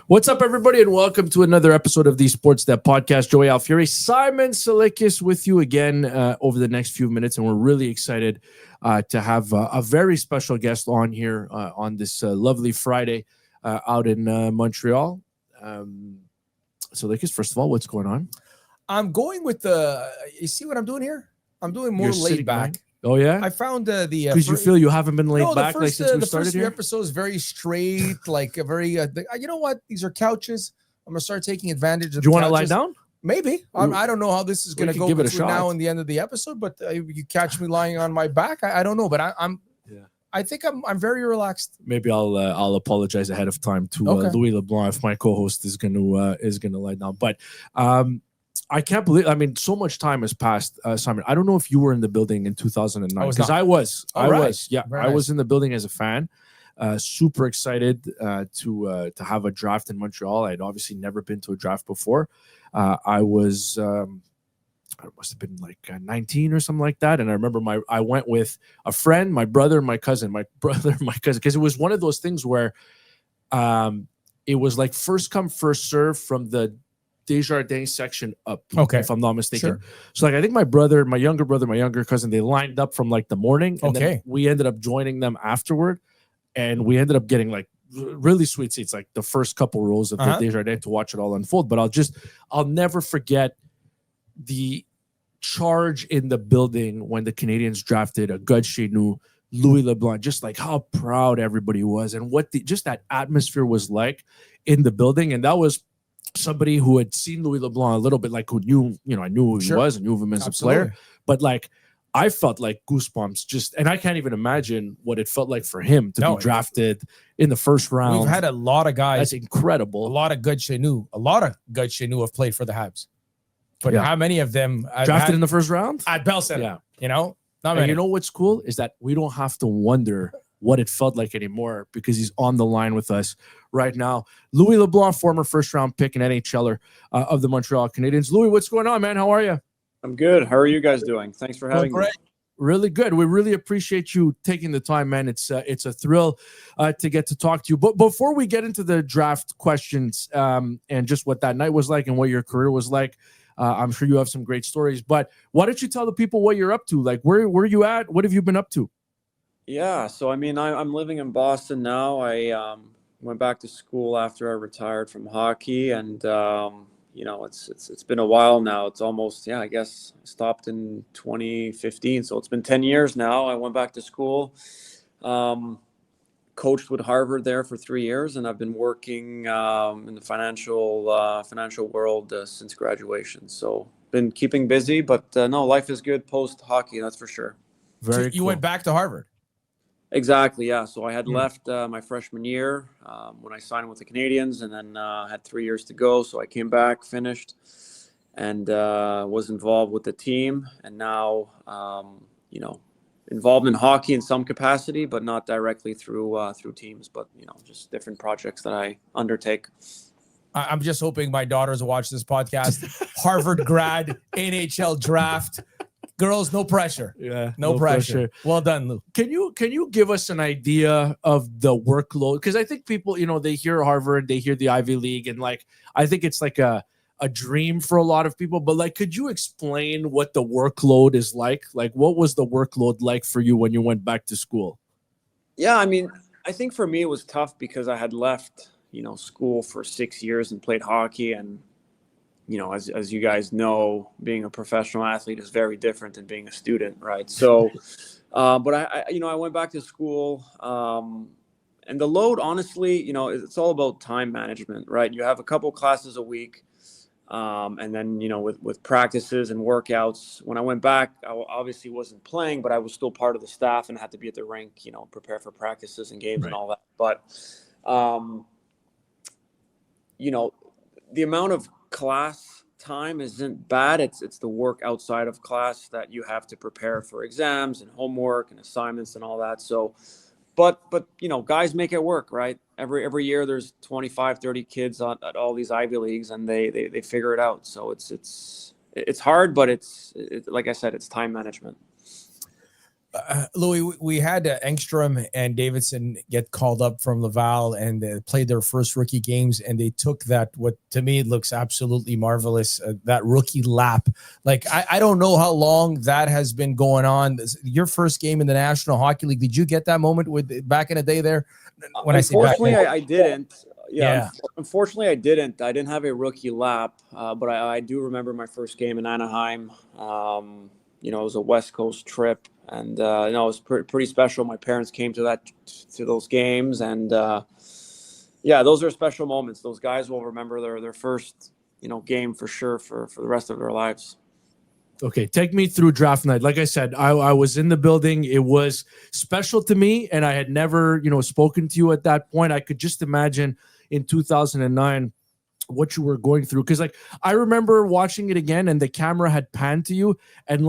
What's up, everybody, and welcome to another episode of the Sports That Podcast. Joey Alfieri, Simon Tsalikis with you again over the next few minutes, and we're really excited to have a very special guest on here on this lovely Friday out in Montreal. Tsalikis, first of all, what's going on? I'm going with you see what I'm doing here? I'm doing more You're sitting laid back. down? Oh, yeah? I found Because you feel you haven't been laid back since we started first here? episode is very straight, like a very, you know what? These are couches. I'm going to start taking advantage of Do you want to couches. lie down? Maybe. I don't know how this is going to go give it a between shot. now and the end of the episode, but you catch me lying on my back. I don't know, but I think I'm very relaxed. Maybe I'll apologize ahead of time to Louis Leblanc if my co-host is going to lie down. But I can't believe. I mean, so much time has passed, Simon. I don't know if you were in the building in 2009 because I was. I was. Yeah, I was in the building as a fan. Super excited to have a draft in Montreal. I'd obviously never been to a draft before. I was. I must have been like 19 or something like that. And I remember I went with a friend, my brother, and my cousin. My brother, my cousin, because it was one of those things where it was like first come, first serve from the Desjardins section up, if I'm not mistaken. Sure. So like I think my younger cousin, they lined up from like the morning, and then we ended up joining them afterward, and we ended up getting like really sweet seats, like the first couple rows of the Desjardins to watch it all unfold. But I'll never forget the charge in the building when the Canadiens drafted a gars chez nous, Louis Leblanc, just like how proud everybody was and what just that atmosphere was like in the building. And that was somebody who had seen Louis Leblanc a little bit, like who knew, I knew who he was and knew of him as a player. But like, I felt like goosebumps and I can't even imagine what it felt like for him to be drafted in the first round. We've had a lot of guys. That's incredible. A lot of gars chez nous have played for the Habs. But how many of them drafted in the first round? At Bell Center. Yeah. You know? Not many. And you know what's cool is that we don't have to wonder what it felt like anymore because he's on the line with us right now. Louis Leblanc, former first-round pick and NHLer of the Montreal Canadiens. Louis, what's going on, man? How are you? I'm good. How are you guys doing? Thanks for having me. Really good. We really appreciate you taking the time, man. It's a thrill to get to talk to you. But before we get into the draft questions and just what that night was like and what your career was like, I'm sure you have some great stories. But why don't you tell the people what you're up to? Like, where are you at? What have you been up to? Yeah, so I mean, I'm living in Boston now. I went back to school after I retired from hockey, and it's been a while now. It's almost I guess I stopped in 2015, so it's been 10 years now. I went back to school, coached with Harvard there for 3 years, and I've been working in the financial world since graduation. So been keeping busy, but no, life is good post hockey, that's for sure. Very cool. You went back to Harvard. Exactly, yeah. So I had left my freshman year when I signed with the Canadiens, and then had 3 years to go. So I came back, finished, and was involved with the team. And now, involved in hockey in some capacity, but not directly through teams, but just different projects that I undertake. I'm just hoping my daughters will watch this podcast. Harvard grad, NHL draft. Girls, no pressure. Yeah, no pressure. Well done, Lou. Can you give us an idea of the workload? Because I think people, they hear Harvard, they hear the Ivy League, and like I think it's like a dream for a lot of people. But like, could you explain what the workload is like? Like, what was the workload like for you when you went back to school? Yeah, I mean, I think for me it was tough because I had left, school for 6 years and played hockey, and as you guys know, being a professional athlete is very different than being a student, right? So, but I went back to school, and the load, honestly, it's all about time management, right? You have a couple classes a week, and then, with practices and workouts. When I went back, I obviously wasn't playing, but I was still part of the staff and had to be at the rink, prepare for practices and games and all that. But, the amount of class time isn't bad. It's the work outside of class that you have to prepare for exams and homework and assignments and all that. So, but guys make it work, right? Every year there's 25, 30 kids at all these Ivy Leagues, and they figure it out. So it's hard, but it's like I said, it's time management. Louis, we had Engstrom and Davidson get called up from Laval and played their first rookie games, and they took that, what to me looks absolutely marvelous, that rookie lap. Like, I don't know how long that has been going on. Your first game in the National Hockey League, did you get that moment with back in the day there? When unfortunately, I didn't. Yeah. Unfortunately, I didn't. I didn't have a rookie lap, but I do remember my first game in Anaheim. It was a West Coast trip, and it was pretty special. My parents came to those games, and those are special moments. Those guys will remember their first game for sure for the rest of their lives. Okay, take me through draft night. Like I said, I was in the building. It was special to me, and I had never spoken to you at that point. I could just imagine in 2009 what you were going through, because I remember watching it again, and the camera had panned to you, and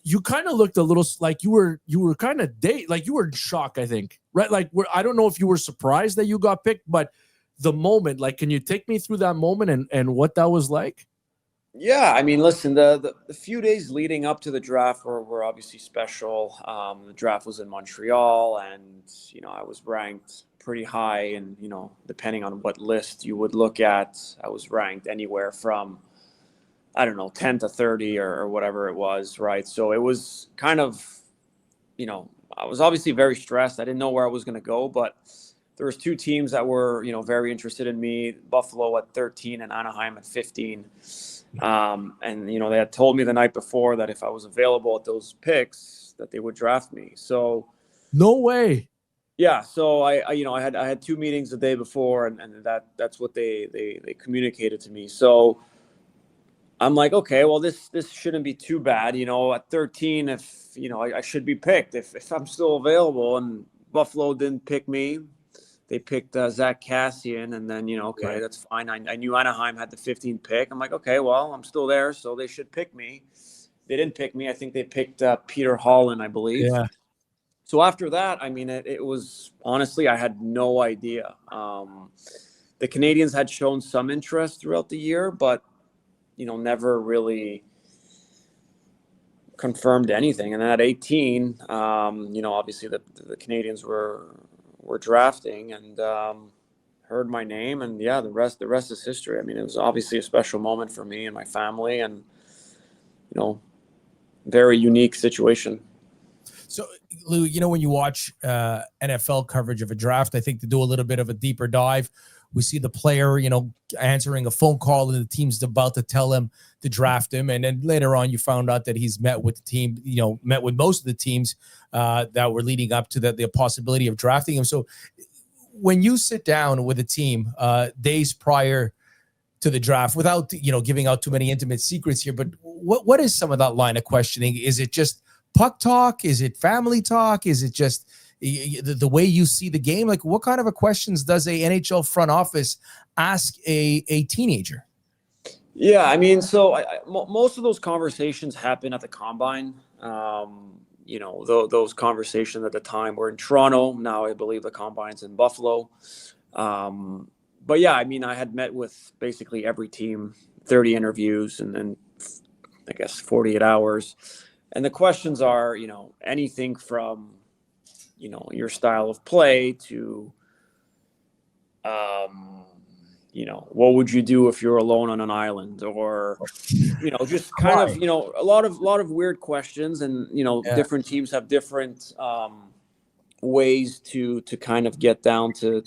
you kind of looked a little like you were kind of you were in shock, I think, right? I don't know if you were surprised that you got picked, but the moment, can you take me through that moment and what that was like? Yeah, I mean, listen, the few days leading up to the draft were obviously special. The draft was in Montreal, and I was ranked pretty high, and depending on what list you would look at, I was ranked anywhere from, I don't know, 10 to 30 or whatever it was, right? So it was kind of, I was obviously very stressed. I didn't know where I was going to go, but there was two teams that were, very interested in me, Buffalo at 13 and Anaheim at 15. And they had told me the night before that if I was available at those picks, that they would draft me. So no way. Yeah. So I had two meetings the day before, and that's what they communicated to me. So I'm like, okay, well, this shouldn't be too bad. At 13, if I should be picked if I'm still available. And Buffalo didn't pick me. They picked Zach Cassian, and then, okay, right. That's fine. I knew Anaheim had the 15th pick. I'm like, okay, well, I'm still there, so they should pick me. They didn't pick me. I think they picked Peter Holland, I believe. Yeah. So after that, I mean, it was, honestly, I had no idea. The Canadiens had shown some interest throughout the year, but, never really confirmed anything. And then at 18, obviously the Canadiens were drafting, and heard my name, and the rest is history. I mean, it was obviously a special moment for me and my family, and very unique situation. So, Lou, when you watch NFL coverage of a draft, I think to do a little bit of a deeper dive, we see the player, answering a phone call, and the team's about to tell him to draft him. And then later on, you found out that he's met with the team, met with most of the teams that were leading up to the possibility of drafting him. So when you sit down with a team days prior to the draft, without, giving out too many intimate secrets here, but what is some of that line of questioning? Is it just puck talk? Is it family talk? Is it just the way you see the game? Like, what kind of a questions does a NHL front office ask a teenager? Yeah, I mean, so most of those conversations happen at the combine. Those conversations at the time were in Toronto. Now I believe the combine's in Buffalo. But yeah, I mean, I had met with basically every team, 30 interviews, and then I guess 48 hours. And the questions are, anything from, your style of play to, what would you do if you're alone on an island, or, just kind of, a lot of weird questions, and, different teams have different ways to kind of get down to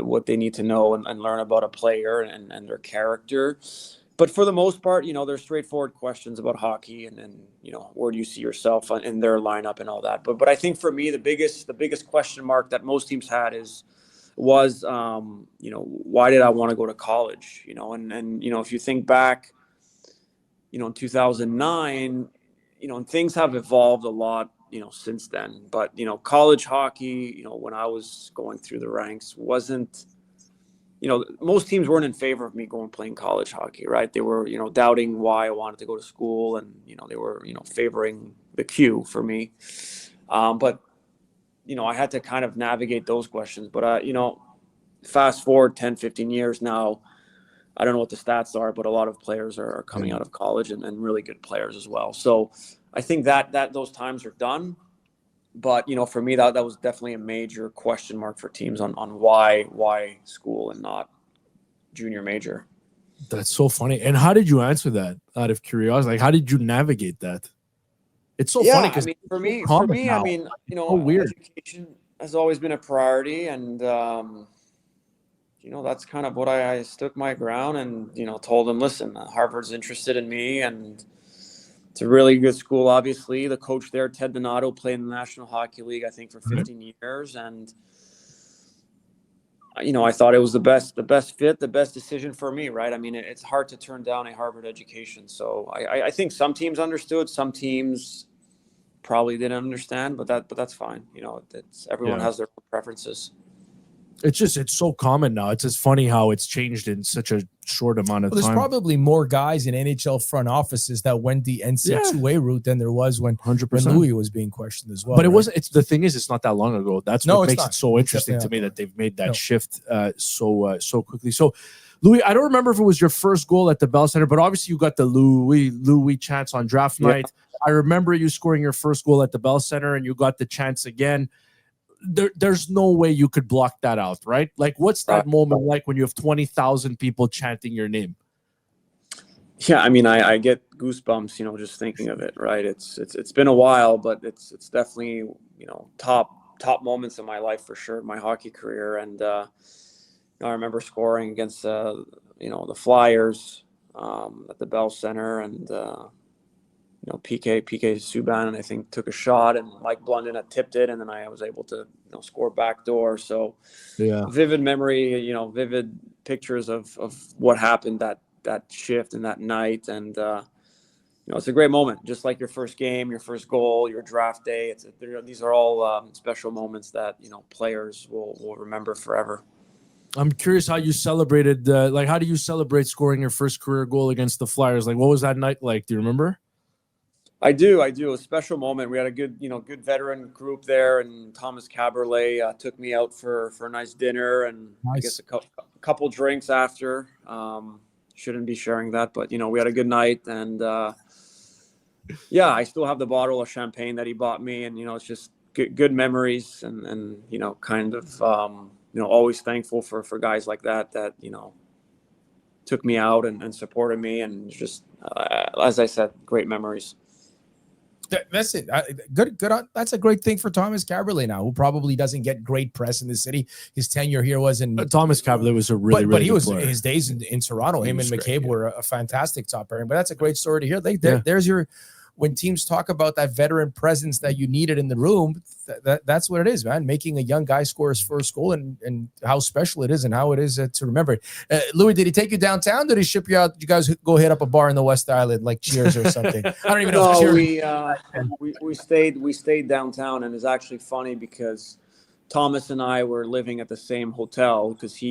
what they need to know and learn about a player and their character. But for the most part, they're straightforward questions about hockey, and where do you see yourself in their lineup and all that. But I think for me, the biggest question mark that most teams had was why did I want to go to college? And if you think back, in 2009, and things have evolved a lot, since then. But college hockey, when I was going through the ranks, wasn't. Most teams weren't in favor of me playing college hockey, right? They were, doubting why I wanted to go to school, and, they were, favoring the Q for me. But, I had to kind of navigate those questions. But, fast forward 10, 15 years now, I don't know what the stats are, but a lot of players are coming out of college, and really good players as well. So I think that those times are done. But, for me, that was definitely a major question mark for teams on why school and not junior major. That's so funny. And how did you answer that out of curiosity? Like, how did you navigate that? It's so funny because for me, now. So weird. education has always been a priority, and that's kind of what I stuck my ground and told them, listen, Harvard's interested in me, and it's a really good school. Obviously, the coach there, Ted Donato, played in the National Hockey League, I think, for 15 years, and I thought it was the best fit, the best decision for me, right? I mean, it's hard to turn down a Harvard education. So I think some teams understood, some teams probably didn't understand, but that's fine. It's everyone has their preferences. It's so common now. It's just funny how it's changed in such a short amount of time. There's probably more guys in NHL front offices that went the NCAA route than there was when 100%. Louis was being questioned as well. But it wasn't. It's the thing is, it's not that long ago. That's what makes it so interesting to me that they've made that shift so quickly. So, Louis, I don't remember if it was your first goal at the Bell Center, but obviously you got the Louis chance on draft night. I remember you scoring your first goal at the Bell Center, and you got the chance again. There's no way you could block that out, right? Like, what's that moment like when you have 20,000 people chanting your name? Yeah, I mean, I get goosebumps, just thinking of it, right? It's been a while, but it's definitely, top moments in my life for sure, my hockey career. And I remember scoring against the Flyers at the Bell Center, and PK Subban, I think, took a shot, and Mike Blunden had tipped it, and then I was able to score backdoor. So vivid memory, vivid pictures of what happened that shift and that night. And it's a great moment, just like your first game, your first goal, your draft day. These are all special moments that players will remember forever. I'm curious how you celebrated. How do you celebrate scoring your first career goal against the Flyers? Like, what was that night like? Do you remember? I do. A special moment. We had a good veteran group there, and Thomas Caberlet took me out for a nice dinner, and I guess a couple drinks after. Shouldn't be sharing that, but we had a good night, and I still have the bottle of champagne that he bought me, and it's just good memories, and kind of always thankful for guys like that took me out and supported me, and just as I said, great memories. That's it. Good. That's a great thing for Thomas Caberlet now, who probably doesn't get great press in the city. His tenure here wasn't. Thomas Caberlet was a really but he good was player. His days in Toronto. Him and McCabe were a fantastic top pairing. But that's a great story to hear. There's your. When teams talk about that veteran presence that you needed in the room, that's what it is, man. Making a young guy score his first goal, and how special it is, and how it is to remember it. Louis, did he take you downtown? Did he ship you out? Did you guys go hit up a bar in the West Island like Cheers or something? I don't even know. We stayed downtown, and it's actually funny because Thomas and I were living at the same hotel because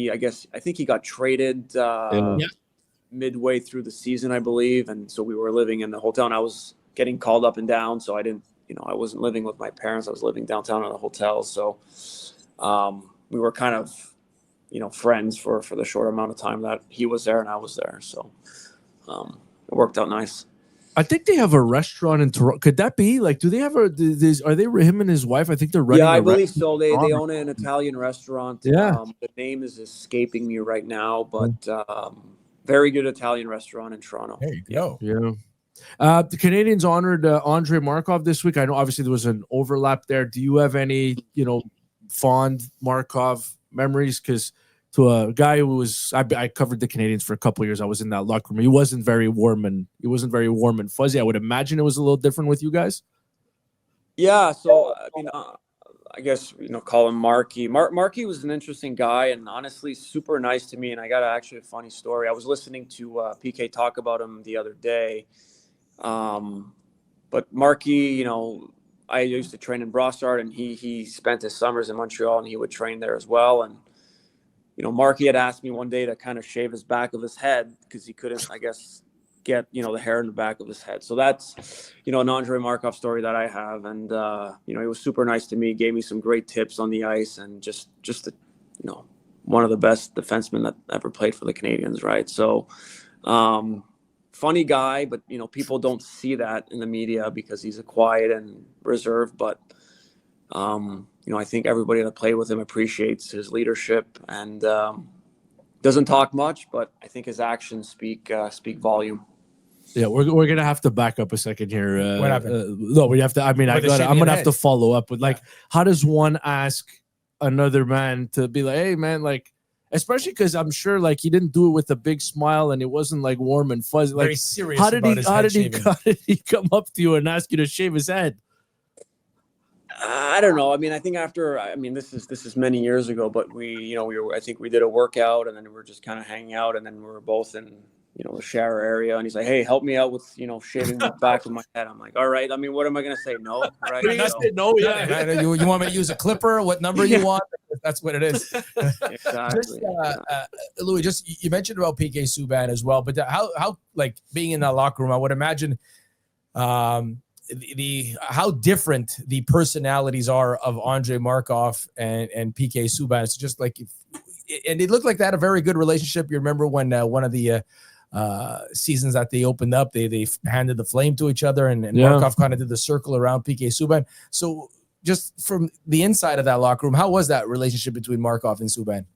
I think he got traded midway through the season, I believe, and so we were living in the hotel, and I was getting called up and down, so I didn't, I wasn't living with my parents. I was living downtown in a hotel, so we were kind of, friends for the short amount of time that he was there and I was there. So it worked out nice. I think they have a restaurant in Toronto. Could that be like? Do they have are they him and his wife? I think they're running. Yeah, I believe so. They own an Italian restaurant. Yeah, the name is escaping me right now, but very good Italian restaurant in Toronto. There you go. Yeah. The Canadiens honored Andrei Markov this week. I know obviously there was an overlap there. Do you have any, fond Markov memories? Because to a guy who was, I covered the Canadiens for a couple of years. I was in that locker room. He wasn't very warm and fuzzy. I would imagine it was a little different with you guys. Yeah. So I mean, I guess call him Marky. Marky was an interesting guy, and honestly, super nice to me. And I got actually a funny story. I was listening to PK talk about him the other day. But Marky, I used to train in Brossard, and he spent his summers in Montreal, and he would train there as well. And, Marky had asked me one day to kind of shave his back of his head because he couldn't, I guess, get, the hair in the back of his head. So that's, an Andrei Markov story that I have. And, he was super nice to me, gave me some great tips on the ice, and just one of the best defensemen that ever played for the Canadiens. Right. So, funny guy, but people don't see that in the media because he's a quiet and reserved, but I think everybody that played with him appreciates his leadership and doesn't talk much, but I think his actions speak volume. Yeah, we're gonna have to back up a second here. What happened? No, we have to. I mean, I'm gonna have to follow up with how does one ask another man to be like, hey, man, like, especially because I'm sure like he didn't do it with a big smile and it wasn't like warm and fuzzy. Like, very serious. How did he come up to you and ask you to shave his head? I don't know. I mean, I think this is many years ago, but I think we did a workout and then we were just kind of hanging out and then we were both in, the shower area and he's like, hey, help me out with, shaving the back of my head. I'm like, all right. I mean, what am I going to say? No, right? No, yeah. You want me to use a clipper? What number you want? That's what it is. Exactly. Louis, you mentioned about PK Subban as well, but how like being in that locker room, I would imagine, how different the personalities are of Andrei Markov and PK Subban. It's just like, and they look like they had a very good relationship. You remember when one of the seasons that they opened up, they handed the flame to each other, and Markov kind of did the circle around PK Subban. So just from the inside of that locker room, how was that relationship between Markov and Subban?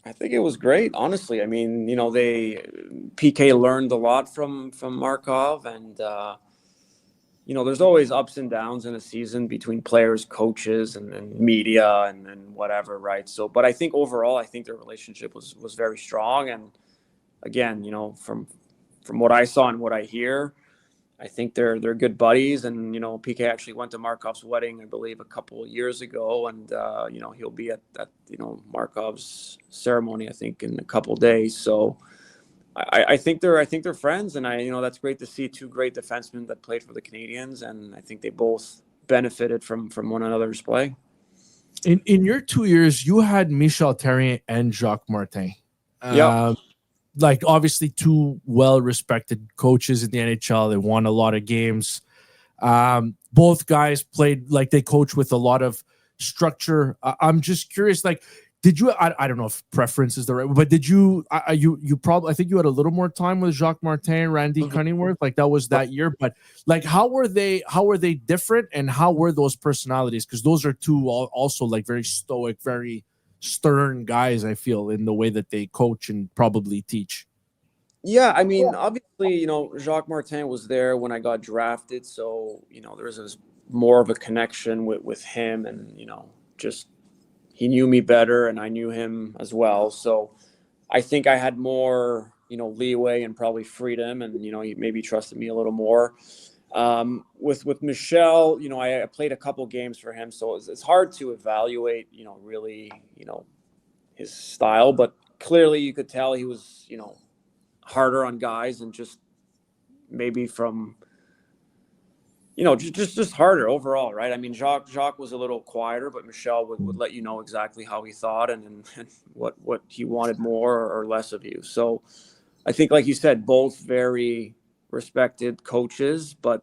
I think it was great, honestly. I mean, PK learned a lot from Markov, and there's always ups and downs in a season between players, coaches, and media and whatever, right? So, but I think overall, I think their relationship was very strong. And again, from what I saw and what I hear, I think they're good buddies. And PK actually went to Markov's wedding, I believe, a couple of years ago, and he'll be at Markov's ceremony, I think, in a couple of days. So. I think they're friends, and that's great to see two great defensemen that played for the Canadiens, and I think they both benefited from one another's play. In your 2 years, you had Michel Therrien and Jacques Martin. Like obviously two well-respected coaches in the NHL. They won a lot of games. Both guys played like they coach with a lot of structure. I'm just curious, like. Did you? I don't know if preference is the right, but did you? You probably. I think you had a little more time with Jacques Martin, Randy Cunningworth. Like that was that year. But like, how were they? How were they different? And how were those personalities? Because those are two also like very stoic, very stern guys. I feel in the way that they coach and probably teach. Yeah, I mean, obviously, Jacques Martin was there when I got drafted, so there was more of a connection with him, and just. He knew me better and I knew him as well. So I think I had more, leeway and probably freedom and, he maybe trusted me a little more. With Michel, I played a couple games for him. So it's hard to evaluate, really, his style. But clearly you could tell he was, harder on guys and just maybe from, just harder overall, right? I mean, Jacques was a little quieter, but Michel would let you know exactly how he thought and what he wanted more or less of you. So I think, like you said, both very respected coaches, but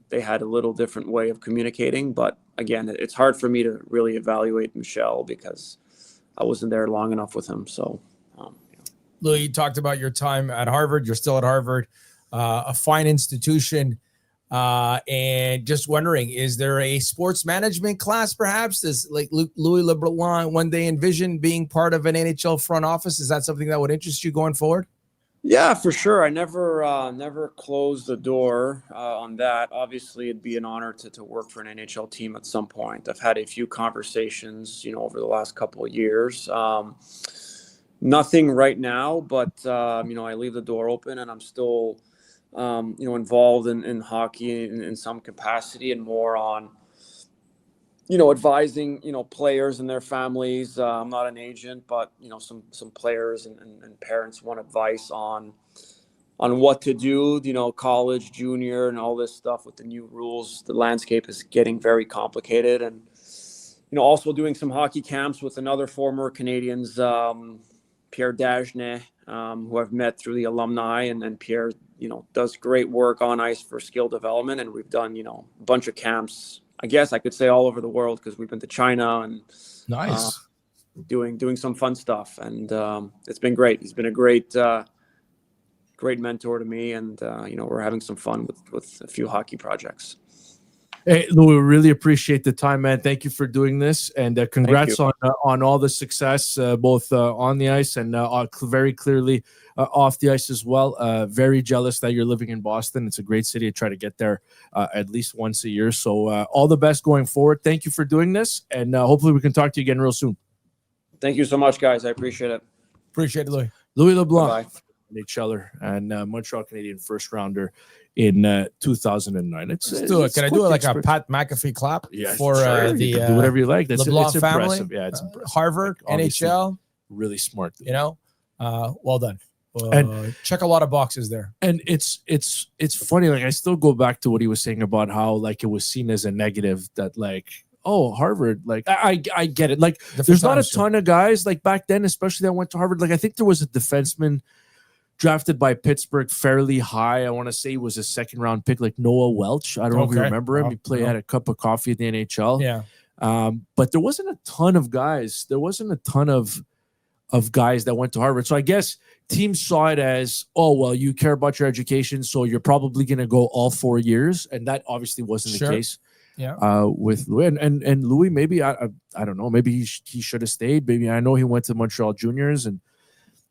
they had a little different way of communicating. But again, it's hard for me to really evaluate Michel because I wasn't there long enough with him. So, Louis, you talked about your time at Harvard. You're still at Harvard, a fine institution. And just wondering, is there a sports management class perhaps? Does like Louis Leblanc one day envision being part of an NHL front office? Is that something that would interest you going forward? Yeah, for sure. I never closed the door on that. Obviously, it'd be an honor to work for an NHL team at some point. I've had a few conversations, over the last couple of years. Nothing right now, but I leave the door open, and I'm still involved in hockey in some capacity and more on, advising, players and their families. I'm not an agent, but, some players and parents want advice on what to do, college, junior, and all this stuff with the new rules. The landscape is getting very complicated. And, also doing some hockey camps with another former Canadians, Pierre Dagenet, who I've met through the alumni, and Pierre, does great work on ice for skill development. And we've done, a bunch of camps, I guess I could say all over the world, because we've been to China and nice doing some fun stuff. And it's been great. He's been a great mentor to me. And, we're having some fun with a few hockey projects. Hey, Louis, really appreciate the time, man. Thank you for doing this, and congrats on all the success, both on the ice and very clearly off the ice as well. Very jealous that you're living in Boston. It's a great city. I try to get there at least once a year. So all the best going forward. Thank you for doing this, and hopefully we can talk to you again real soon. Thank you so much, guys. I appreciate it. Appreciate it, Louis. Louis Leblanc. Bye-bye. NHLer and Montreal Canadian first rounder in 2009. Let's do it. Can I do it like a Pat McAfee clap for sure. the do whatever you like. That's LeBlanc it's family? Impressive. Yeah, it's impressive. Harvard, like, NHL. Really smart. Dude. You know, well done. And check a lot of boxes there. And it's funny. Like I still go back to what he was saying about how like it was seen as a negative that like. Oh, Harvard. Like, I get it. Like, there's not a ton of guys like back then, especially that went to Harvard. Like, I think there was a defenseman drafted by Pittsburgh fairly high. I want to say he was a second-round pick, like Noah Welch. I don't know if you remember him. He had a cup of coffee at the NHL. Yeah. But there wasn't a ton of guys. There wasn't a ton of guys that went to Harvard. So I guess teams saw it as, oh, well, you care about your education, so you're probably going to go all 4 years. And that obviously wasn't the case. Yeah. With Louis and Louis, maybe I don't know. Maybe he should have stayed. Maybe I know he went to Montreal Juniors and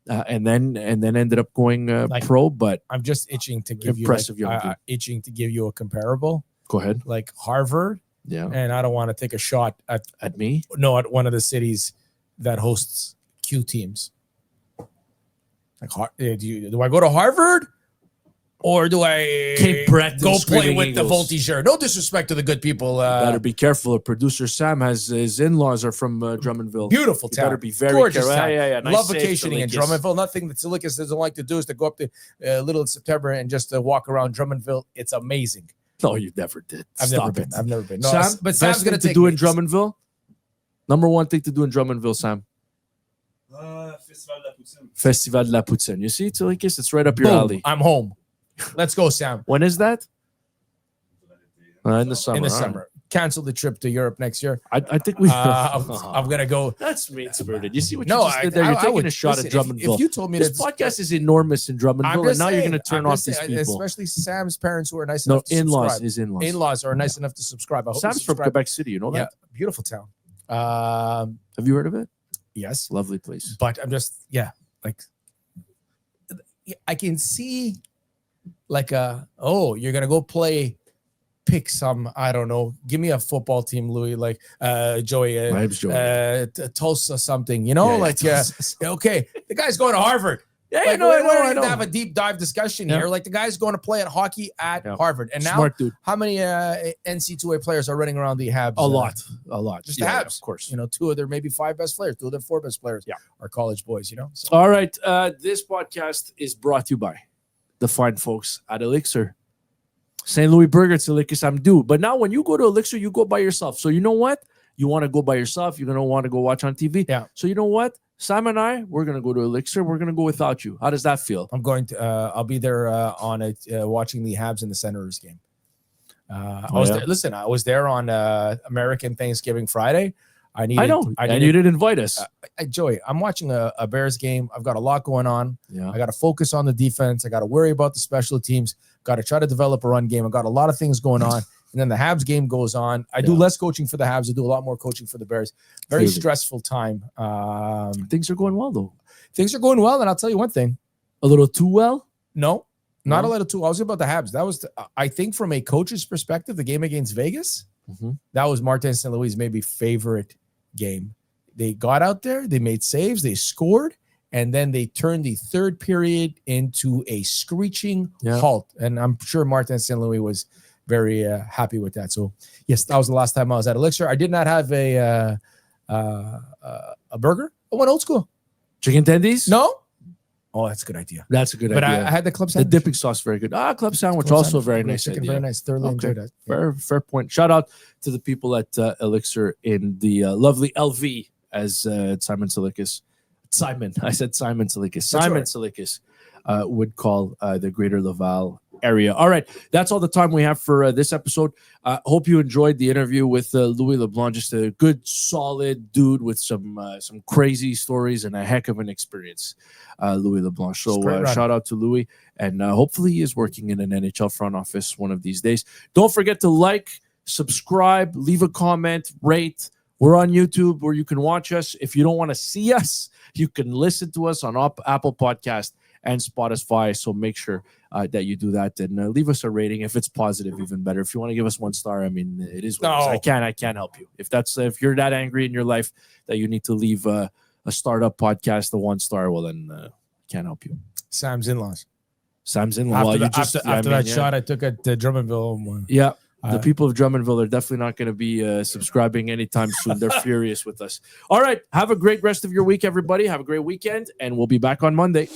then ended up going pro. But I'm just itching to give impressive you itching to give you a comparable. Go ahead. Like Harvard. Yeah. And I don't want to take a shot at me. No, at one of the cities that hosts Q teams. Like, do I go to Harvard? Or do I go play with the Voltigeur? No disrespect to the good people. Better be careful. Producer Sam has his in-laws are from Drummondville. Beautiful town. Better be very gorgeous careful. town. Yeah. Nice. Love vacationing in Drummondville. Nothing that Tsalikis doesn't like to do is to go up to Little in September and just walk around Drummondville. It's amazing. No, you never did. I've never been. No, Sam, but Sam's going to do in Drummondville. Number one thing to do in Drummondville, Sam. Festival de la Poutine. You see, Tsalikis, it's right up your alley. I'm home. Let's go, Sam. When is that? In the summer. In the summer. Cancel the trip to Europe next year. I think we. I'm gonna go. That's mean-spirited. You see what you just did there? You're taking a shot at Drummondville. If you told me this podcast is enormous in Drummondville, and now you're going to turn off these people, especially Sam's parents who are nice enough to in-laws, subscribe. His in-laws. In-laws are nice enough to subscribe. I hope Sam's from Quebec City. You know that? Yeah, beautiful town. Have you heard of it? Yes, lovely place. But I'm just like I can see. Like you're gonna go pick some, I don't know, give me a football team, Louis, like Joey, Tulsa something, you know, okay, the guy's going to Harvard. Yeah, like, I know. Have a deep dive discussion here. Like the guy's going to play at hockey at Harvard, and now smart dude. How many NC2A players are running around the Habs? A lot. Just the Habs, of course. You know, 2 of their maybe 5 best players, 2 of their 4 best players, are college boys. You know. So. All right, this podcast is brought to you by the fine folks at Elixir. St. Louis Burger, Tsalikis, I'm due. But now when you go to Elixir, you go by yourself. So you know what? You want to go by yourself. You're going to want to go watch on TV. Yeah. So you know what? Sam and I, we're going to go to Elixir. We're going to go without you. How does that feel? I'm going to, I'll be there on it, watching the Habs and the Senators game. I was there on American Thanksgiving Friday. I know. And you didn't invite us. Joey, I'm watching a Bears game. I've got a lot going on. Yeah. I got to focus on the defense. I got to worry about the special teams. Got to try to develop a run game. I've got a lot of things going on. And then the Habs game goes on. I do less coaching for the Habs. I do a lot more coaching for the Bears. Very stressful time. Things are going well, though. Things are going well. And I'll tell you one thing. A little too well? No, not a little too. I was about the Habs. That was, I think from a coach's perspective, the game against Vegas, that was Martin St. Louis' maybe favorite game. They got out there, they made saves, they scored, and then they turned the third period into a screeching halt. And I'm sure Martin St. Louis was very happy with that. So yes, that was the last time I was at Elixir. I did not have a burger. I went old school. Chicken tendies? No. Oh, that's a good idea. That's a good idea. But I had the club sandwich. The dipping sauce, very good. Club sandwich, also very nice. Chicken, very nice. Thoroughly enjoyed that. Fair point. Shout out to the people at Elixir in the lovely LV, as Simon Tsalikis. I said Simon Tsalikis. Simon Tsalikis would call the Greater Laval area. All right, that's all the time we have for this episode. Hope you enjoyed the interview with Louis Leblanc. Just a good, solid dude with some crazy stories and a heck of an experience, Louis Leblanc. So shout out to Louis, and hopefully he is working in an NHL front office one of these days. Don't forget to like, subscribe, leave a comment, rate. We're on YouTube where you can watch us. If you don't want to see us, you can listen to us on Apple Podcast and Spotify. So make sure that you do that and leave us a rating. If it's positive, even better. If you want to give us 1 star, I mean, it is what it is. I can't help you. If you're that angry in your life that you need to leave a startup podcast a 1 star, well then can't help you. Sam's in-laws. After that shot I took at Drummondville. Yeah. The people of Drummondville are definitely not going to be subscribing anytime soon. They're furious with us. All right. Have a great rest of your week, everybody. Have a great weekend, and we'll be back on Monday.